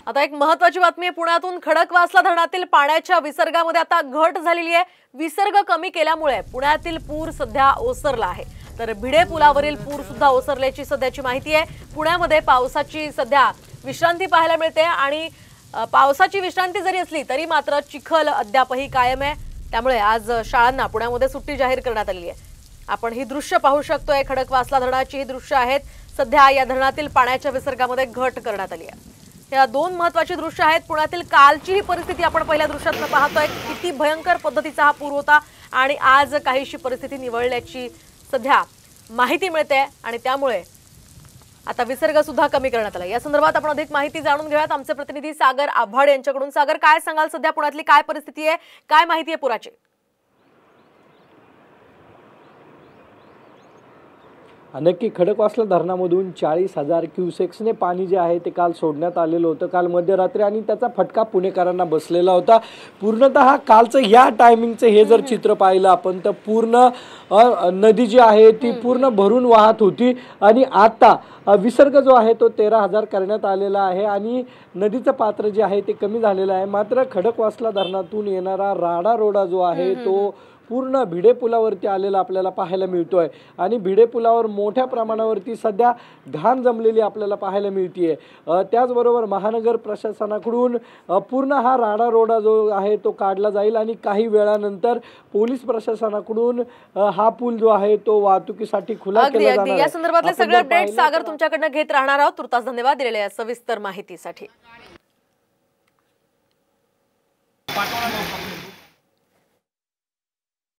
आता एक महत्त्वाची बातमी आहे, पुण्यातून खडकवासला धरणातील पाण्याच्या विसर्गामध्ये आता घट झालेली आहे। विसर्ग कमी केल्यामुळे पुण्यातील पूर सध्या ओसरला आहे। तर भिडे पुलावरील पूर सुद्धा ओसरल्याची सध्याची माहिती आहे। पुण्यामध्ये पावसाची सध्या विश्रांती पाहायला मिळते आणि पावसाची विश्रांती जरी असली तरी मात्र चिखल अद्यापही कायम आहे। त्यामुळे आज शाळांना पुण्यामध्ये सुट्टी जाहीर करण्यात आली आहे। आपण ही दृश्य पाहू शकतोय, खडकवासला धरणाची ही दृश्य आहेत। सध्या या धरणातील पाण्याच्या विसर्गामध्ये घट करण्यात आली आहे। या दोन महत्त्वाची दृश्य आहेत। पुण्यातील कालची ही परिस्थिती आपण पहिल्या दृश्यात पाहतोय, किती भयंकर पद्धतीचा हा पूर होता आणि आज काहीशी परिस्थिती निवळल्याची सध्या माहिती मिळते आणि त्यामुळे आता विसर्ग सुद्धा कमी करण्यात आला। या संदर्भात आपण अधिक माहिती जाणून घेऊयात आमचे प्रतिनिधी सागर आव्हाड यांच्याकडून। सागर, काय सांगाल, सध्या पुण्यातली काय परिस्थिती आहे, काय माहिती आहे पुराची? नक्की खडकवासला धरणामधून 40,000 क्युसेक्सने पाणी जे आहे ते काल सोडण्यात आलेलं होतं काल मध्यरात्री, आणि त्याचा फटका पुणेकरांना बसलेला होता। पूर्णतः कालचं या टायमिंगचं हे जर चित्र पाहिलं आपण तर पूर्ण नदी जी आहे ती पूर्ण भरून वाहत होती आणि आता विसर्ग जो आहे तो 13,000 करण्यात आलेला आहे आणि नदीचं पात्र जे आहे ते कमी झालेलं आहे। मात्र खडकवासला धरणातून येणारा राडा रोडा जो आहे तो पूर्ण भिडे पुलावरती आलेला आपल्याला पाहायला मिळतोय आणि भिडे पुलावर मोठ्या प्रमाणावरती सध्या घाण जमलेली आपल्याला पाहायला मिळतीये। त्याचबरोबर महानगर प्रशासनाकडून पूर्ण हा राडा रोडा जो आहे तो काढला जाईल आणि काही वेळानंतर पोलीस प्रशासनाकडून हा पूल जो आहे तो वाहतुकीसाठी खुला केला जाणार आहे। या संदर्भातले सगळे अपडेट सागर तुमच्याकडनं घेत राहणार आहोत। तुर्तास धन्यवाद दिलेल्या सविस्तर माहितीसाठी।